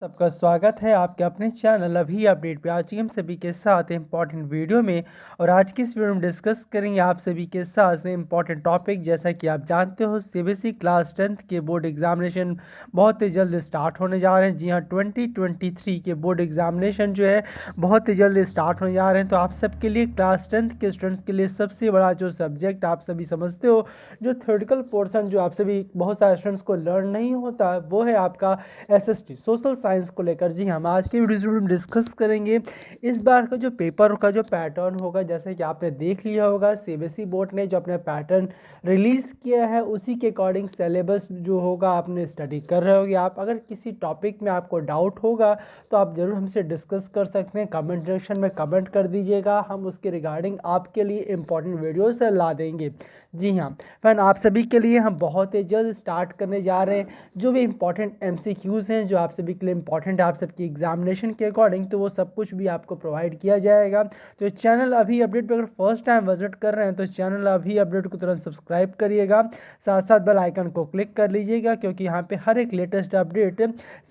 सबका स्वागत है आपके अपने चैनल अभी अपडेट पे। आज की हम सभी के साथ इम्पॉर्टेंट वीडियो में और आज की इस वीडियो में डिस्कस करेंगे आप सभी के साथ इम्पॉर्टेंट टॉपिक। जैसा कि आप जानते हो सीबीएसई क्लास 10th के बोर्ड एग्जामिनेशन बहुत ही जल्द स्टार्ट होने जा रहे हैं। जी हाँ, 2023 के बोर्ड एग्जामिनेशन जो है बहुत ही जल्द स्टार्ट होने जा रहे हैं। तो आप सबके लिए क्लास 10th के स्टूडेंट्स के लिए सबसे बड़ा जो सब्जेक्ट आप सभी समझते हो, जो थ्योरेटिकल पोर्सन जो आप सभी बहुत सारे स्टूडेंट्स को लर्न नहीं होता, वो है आपका एसएसटी सोशल साइंस को लेकर। जी हम आज के वीडियो में डिस्कस करेंगे इस बार का जो पेपर का जो पैटर्न होगा। जैसे कि आपने देख लिया होगा सीबीएसई बोर्ड ने जो अपना पैटर्न रिलीज़ किया है, उसी के अकॉर्डिंग सिलेबस जो होगा आपने स्टडी कर रहे होगे। आप अगर किसी टॉपिक में आपको डाउट होगा तो आप ज़रूर हमसे डिस्कस कर सकते हैं, कमेंट सेक्शन में कमेंट कर दीजिएगा। हम उसके रिगार्डिंग आपके लिए इंपॉर्टेंट वीडियोस ला देंगे। जी हाँ फ्रेंड, आप सभी के लिए हम बहुत ही जल्द स्टार्ट करने जा रहे हैं जो भी इंपॉर्टेंट एमसीक्यूज़ हैं जो आप सभी के लिए इंपॉर्टेंट है आप सबकी एग्जामिनेशन के अकॉर्डिंग, तो वो सब कुछ भी आपको प्रोवाइड किया जाएगा। तो चैनल अभी अपडेट पर अगर फर्स्ट टाइम विजिट कर रहे हैं तो चैनल अभी अपडेट को तुरंत सब्सक्राइब करिएगा, साथ साथ बेल आइकन को क्लिक कर लीजिएगा, क्योंकि यहाँ पे हर एक लेटेस्ट अपडेट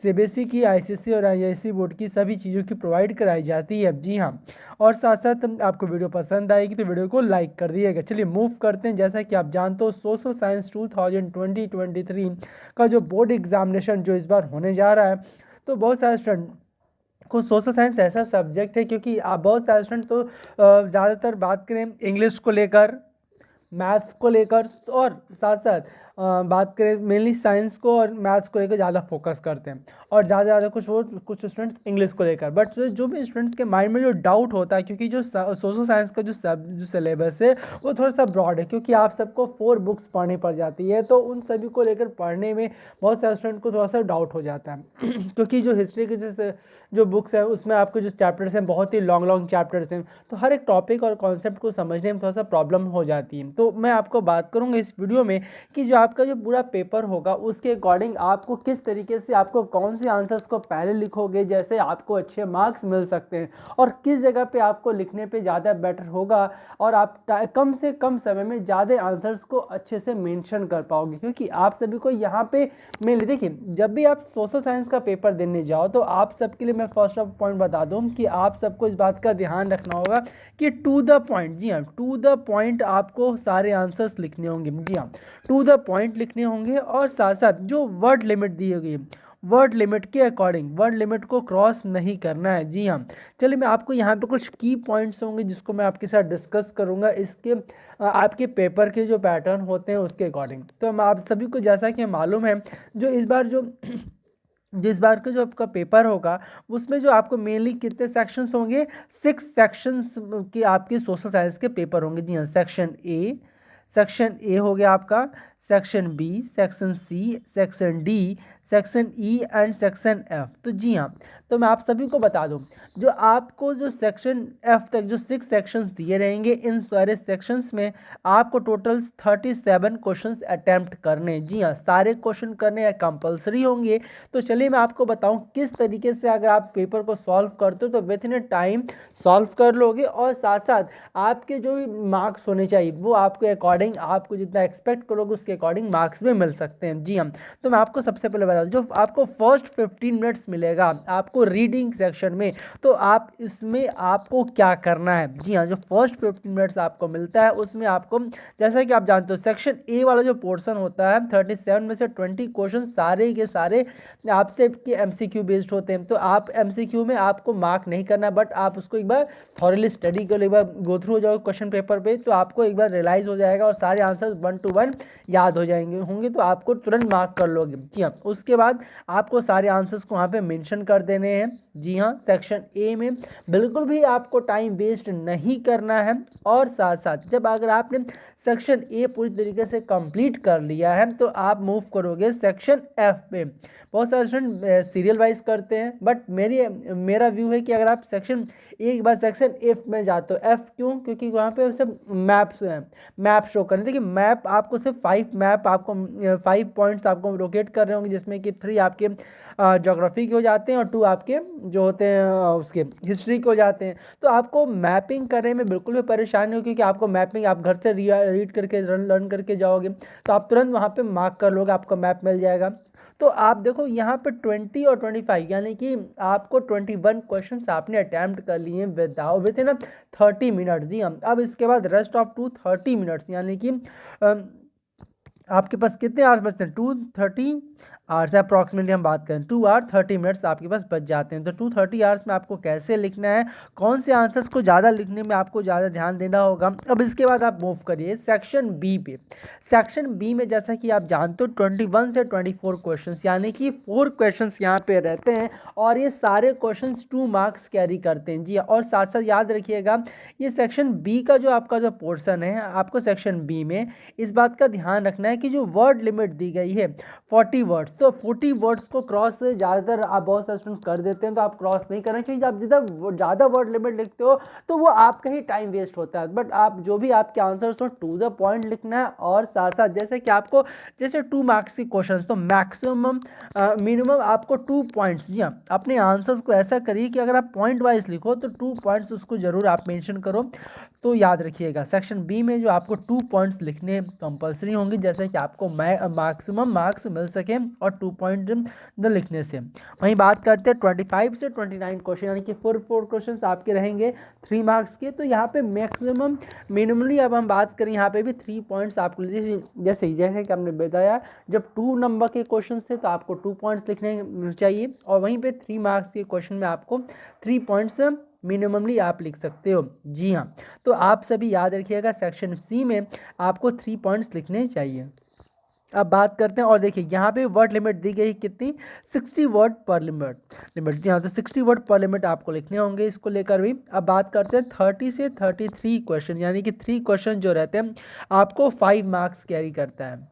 सीबीएसई की, आईसीएसई और आईआईसी बोर्ड की सभी चीज़ों की प्रोवाइड कराई जाती है। जी हाँ, और साथ साथ आपको वीडियो पसंद आएगी तो वीडियो को लाइक कर दिएगा। चलिए मूव करते हैं। जैसा कि आप जानते हो सोशल साइंस 2023 का जो बोर्ड एग्जामिनेशन जो इस बार होने जा रहा है, तो बहुत सारे स्टूडेंट को सोशल साइंस ऐसा सब्जेक्ट है, क्योंकि आप बहुत सारे स्टूडेंट तो ज़्यादातर बात करें इंग्लिश को लेकर, मैथ्स को लेकर, और साथ साथ बात करें मेनली साइंस को और मैथ्स को लेकर ज़्यादा फोकस करते हैं, और ज़्यादा कुछ स्टूडेंट्स इंग्लिश को लेकर। बट जो भी स्टूडेंट्स के माइंड में जो डाउट होता है, क्योंकि जो सोशल साइंस का जो सिलेबस है वो थोड़ा सा ब्रॉड है, क्योंकि आप सबको 4 बुक्स पढ़नी पड़ जाती है, तो उन सभी को लेकर पढ़ने में बहुत सारे स्टूडेंट को थोड़ा सा डाउट हो जाता है क्योंकि जो हिस्ट्री के जैसे जो बुक्स हैं उसमें आपके जो चैप्टर्स हैं बहुत ही लॉन्ग लॉन्ग चैप्टर्स हैं, तो हर एक टॉपिक और कॉन्सेप्ट को समझने में थोड़ा सा प्रॉब्लम हो जाती है। तो मैं आपको बात करूंगा इस वीडियो में कि जो आपका जो पूरा पेपर होगा उसके अकॉर्डिंग आपको किस तरीके से, आपको कौन से आंसर्स को पहले लिखोगे जैसे आपको अच्छे मार्क्स मिल सकते हैं, और किस जगह पे आपको लिखने पे ज़्यादा बेटर होगा और आप कम से कम समय में ज़्यादा आंसर्स को अच्छे से मेंशन कर पाओगे। क्योंकि आप सभी को यहाँ पे मेनली देखिए, जब भी आप सोशल साइंस का पेपर देने जाओ तो आप सबके लिए मैं फर्स्ट ऑफ पॉइंट बता दूं कि आप सबको इस बात का ध्यान रखना होगा कि टू द पॉइंट, जी हाँ टू द पॉइंट आपको सारे आंसर्स लिखने होंगे। जी हाँ, टू द पॉइंट लिखने होंगे, और साथ साथ जो वर्ड लिमिट दी गई है वर्ड लिमिट के अकॉर्डिंग वर्ड लिमिट को क्रॉस नहीं करना है। जी हाँ, चलिए मैं आपको यहाँ पे कुछ की पॉइंट्स होंगे जिसको मैं आपके साथ डिस्कस करूँगा इसके आपके पेपर के जो पैटर्न होते हैं उसके अकॉर्डिंग। तो हम आप सभी को जैसा कि मालूम है, जो इस बार जिस बार का जो आपका पेपर होगा उसमें जो आपको मेनली कितने सेक्शंस होंगे, 6 सेक्शंस के आपके सोशल साइंस के पेपर होंगे। जी हाँ, सेक्शन ए हो गया आपका, section B, section C, section D, section E and section F. तो जी हाँ, तो मैं आप सभी को बता दूं, जो आपको जो सेक्शन एफ तक जो 6 सेक्शंस दिए रहेंगे, इन सारे सेक्शंस में आपको टोटल 37 क्वेश्चंस अटैम्प्ट करने। जी हाँ, सारे क्वेश्चन करने कंपलसरी होंगे। तो चलिए मैं आपको बताऊं किस तरीके से अगर आप पेपर को सॉल्व करते हो तो with in A time solve कर लोगे, और साथ साथ आपके जो भी मार्क्स होने चाहिए वो आपके अकॉर्डिंग, आपको जितना एक्सपेक्ट करोगे उसके अकॉर्डिंग मार्क्स भी मिल सकते हैं। जी हाँ, तो मैं आपको सबसे पहले बता दूं, जो आपको फर्स्ट 15 मिनट्स मिलेगा आपको रीडिंग सेक्शन में, तो आप इसमें आपको क्या करना है। जी हाँ, जो फर्स्ट 15 मिनट्स आपको मिलता है उसमें आपको, जैसा कि आप जानते हो सेक्शन ए वाला जो पोर्शन होता है 37 में से 20 क्वेश्चन सारे के सारे आपसे के एमसीक्यू बेस्ड होते हैं। तो आप एमसीक्यू में आपको मार्क नहीं करना, बट आप उसको एक बार थॉरली स्टडी कर, एक बार गो थ्रू हो जाओ क्वेश्चन पेपर पे, तो आपको एक बार रियलाइज हो जाएगा और सारे आंसर 1 to 1 याद हो जाएंगे होंगे, तो आपको तुरंत मार्क कर लोगे। जी हाँ, उसके बाद आपको सारे आंसर्स को वहाँ पे मेंशन कर देने हैं। जी हाँ, सेक्शन ए में बिल्कुल भी आपको टाइम वेस्ट नहीं करना है, और साथ साथ जब अगर आपने सेक्शन ए पूरी तरीके से कंप्लीट कर लिया है तो आप मूव करोगे सेक्शन एफ पे। बहुत सारे स्टूडेंट सीरियल वाइज करते हैं, बट मेरा व्यू है कि अगर आप सेक्शन ए के बाद सेक्शन एफ में जाते हो, एफ क्यों, क्योंकि वहाँ पे सब मैप्स हैं, मैप शो करने। देखिए मैप आपको सिर्फ 5 मैप आपको 5 पॉइंट्स आपको लोकेट कर रहे होंगे, जिसमें कि 3 आपके ज्योग्राफी के हो जाते हैं और 2 आपके जो होते हैं उसके हिस्ट्री के हो जाते हैं। तो आपको मैपिंग करने में बिल्कुल भी परेशानी हो, क्योंकि आपको मैपिंग आप घर से रीड करके लर्न करके जाओगे तो आप तुरंत वहाँ पे मार्क कर लोगे, आपको मैप मिल जाएगा। तो आप देखो यहाँ पे 20 और 25 यानी कि आपको 21 क्वेश्चन आपने अटैम्प्ट कर लिए विद इन 30 मिनट्स। जी हाँ, अब इसके बाद रेस्ट ऑफ 30 मिनट्स यानी कि आपके पास कितने आवर्स बचते हैं, 230 आवर्स अप्रॉक्सीमेटली हम बात करें, 2 आवर 30 मिनट्स आपके पास बच जाते हैं। तो 230 आवर्स में आपको कैसे लिखना है, कौन से आंसर्स को ज़्यादा लिखने में आपको ज़्यादा ध्यान देना होगा। अब इसके बाद आप मूव करिए सेक्शन बी पे। सेक्शन बी में जैसा कि आप जानते हो 21 से 24 क्वेश्चन यानी कि 4 क्वेश्चन यहाँ पे रहते हैं और ये सारे क्वेश्चन 2 मार्क्स कैरी करते हैं। जी और साथ साथ याद रखिएगा ये सेक्शन बी का जो आपका जो पोर्सन है, आपको सेक्शन बी में इस बात का ध्यान रखना है कि जो वर्ड लिमिट दी गई है 40 वर्ड्स, तो 40 वर्ड्स को क्रॉस ज़्यादातर आप बहुत सारे स्टूडेंट कर देते हैं, तो आप क्रॉस नहीं करें क्योंकि आप जितना ज़्यादा वर्ड लिमिट लिखते हो तो वो आपका ही टाइम वेस्ट होता है। बट आप जो भी आपके आंसर्स हो टू द पॉइंट लिखना है और साथ साथ जैसे कि आपको जैसे 2 मार्क्स के क्वेश्चन तो मैक्सिमम मिनिमम आपको 2 पॉइंट्स। जी हाँ, अपने आंसर्स को ऐसा करिए कि अगर आप पॉइंट वाइज लिखो तो 2 पॉइंट्स उसको जरूर आप मेंशन करो। तो याद रखिएगा सेक्शन बी में जो आपको 2 पॉइंट्स लिखने कंपलसरी होंगे जैसे कि आपको मैक्सिमम मार्क्स मिल सके और 2 पॉइंट लिखने से। वहीं बात करते हैं 25 से 29 क्वेश्चन यानी कि 4 क्वेश्चन आपके रहेंगे 3 मार्क्स के। तो यहाँ पे मैक्सिमम मिनिमली अब हम बात करें यहाँ पे भी 3 पॉइंट्स आपको जैसे कि हमने बताया जब 2 नंबर के क्वेश्चन थे तो आपको 2 पॉइंट्स लिखने चाहिए और वहीं पे 3 मार्क्स के क्वेश्चन में आपको 3 पॉइंट्स मिनिममली आप लिख सकते हो। जी हाँ, तो आप सभी याद रखिएगा सेक्शन सी में आपको 3 पॉइंट्स लिखने चाहिए। अब बात करते हैं और देखिए यहाँ पे वर्ड लिमिट दी गई कितनी, 60 वर्ड पर लिमिट जी हाँ, तो 60 वर्ड पर लिमिट आपको लिखने होंगे इसको लेकर भी। अब बात करते हैं 30 से 33 क्वेश्चन यानी कि 3 क्वेश्चन जो रहते हैं आपको 5 मार्क्स कैरी करता है।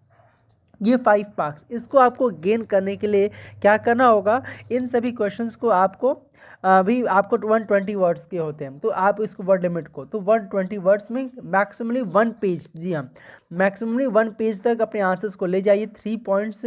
ये 5 मार्क्स इसको आपको गेन करने के लिए क्या करना होगा, इन सभी क्वेश्चंस को आपको अभी आपको 120 वर्ड्स के होते हैं तो आप इसको वर्ड लिमिट को तो 120 वर्ड्स में मैक्सिमली 1 पेज, जी हाँ मैक्सिमली 1 पेज तक अपने आंसर्स को ले जाइए। 3 पॉइंट्स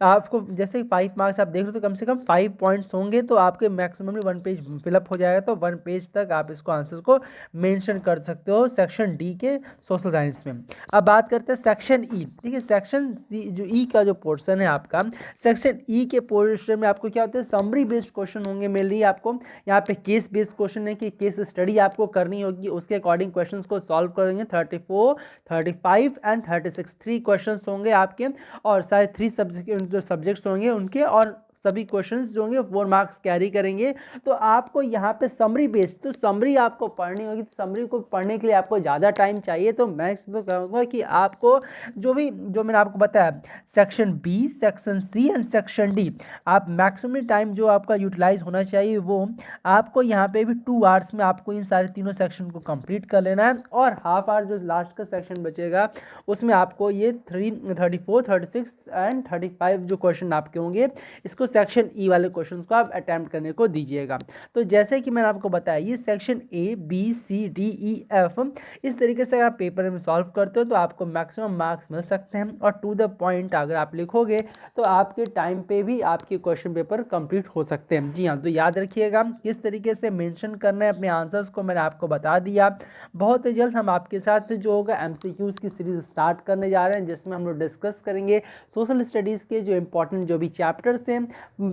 आपको जैसे 5 मार्क्स आप देख रहे हो तो कम से कम 5 पॉइंट्स होंगे तो आपके मैक्सिमली 1 पेज फिलअप हो जाएगा। तो 1 पेज तक आप इसको आंसर्स को मेंशन कर सकते हो सेक्शन डी के सोशल साइंस में। अब बात करते हैं सेक्शन ई। देखिए सेक्शन सी जो ई का जो पोर्शन है आपका, सेक्शन ई के पोर्शन में आपको क्या होता है, समरी बेस्ड क्वेश्चन होंगे मेनली। आपको यहाँ पे केस बेस्ड क्वेश्चन है कि केस स्टडी आपको करनी होगी, उसके अकॉर्डिंग क्वेश्चंस को सॉल्व करेंगे। 34, 35 एंड 36 3 क्वेश्चंस होंगे आपके और सारे 3 सब्जेक्ट जो सब्जेक्ट्स होंगे उनके और सभी क्वेश्चंस जो होंगे 4 मार्क्स कैरी करेंगे। तो आपको यहाँ पे समरी बेस्ड तो समरी आपको पढ़नी होगी, तो समरी को पढ़ने के लिए आपको ज़्यादा टाइम चाहिए। तो मैं तो कहूँगा कि आपको जो मैंने आपको बताया section B, section C and section D, आप मैक्सिमम टाइम जो आपका यूटिलाइज होना चाहिए वो आपको यहाँ पे भी 2 आवर्स में आपको इन सारे तीनों सेक्शन को कंप्लीट कर लेना है और हाफ आवर जो लास्ट का सेक्शन बचेगा उसमें आपको ये 34, 36 एंड 35 जो क्वेश्चन आपके होंगे इसको सेक्शन ई वाले क्वेश्चंस को आप अटेम्प्ट करने को दीजिएगा। तो जैसे कि मैंने आपको बताया ये section A B C D E F इस तरीके से आप पेपर में सॉल्व करते हो तो आपको मैक्सिमम मार्क्स मिल सकते हैं और टू द पॉइंट अगर आप लिखोगे तो आपके टाइम पे भी आपके क्वेश्चन पेपर कंप्लीट हो सकते हैं। जी हाँ, तो याद रखिएगा किस तरीके से मेंशन करना है अपने आंसर्स को मैंने आपको बता दिया। बहुत ही जल्द हम आपके साथ जो होगा एमसीक्यूज की सीरीज स्टार्ट करने जा रहे हैं जिसमें हम लोग डिस्कस करेंगे सोशल स्टडीज़ के जो इंपॉर्टेंट जो भी चैप्टर्स हैं।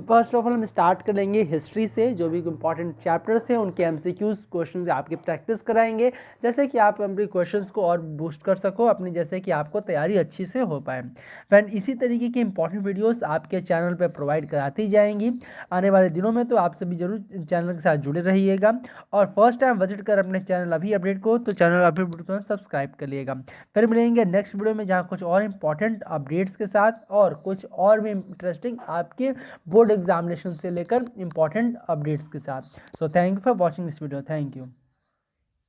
फर्स्ट ऑफ ऑल हम स्टार्ट करेंगे हिस्ट्री से, जो भी इंपॉर्टेंट चैप्टर्स हैं उनके एमसीक्यूज क्वेश्चन से आपकी प्रैक्टिस कराएंगे जैसे कि आप अपने क्वेश्चंस को और बूस्ट कर सको अपनी, जैसे कि आपको तैयारी अच्छी से हो पाए। फ्रेंड इसी तरीके की इंपॉर्टेंट वीडियोस आपके चैनल पर प्रोवाइड कराती जाएंगी आने वाले दिनों में, तो आप सभी जरूर चैनल के साथ जुड़े रहिएगा और फर्स्ट टाइम विजिट कर अपने चैनल अभी अपडेट को तो चैनल अपडेट को सब्सक्राइब कर लिएगा। फिर मिलेंगे नेक्स्ट वीडियो में जहाँ कुछ और इंपॉर्टेंट अपडेट्स के साथ और कुछ और भी इंटरेस्टिंग आपके बोर्ड एग्जामिनेशन से लेकर इंपॉर्टेंट अपडेट्स के साथ। So thank you for watching this video, thank you.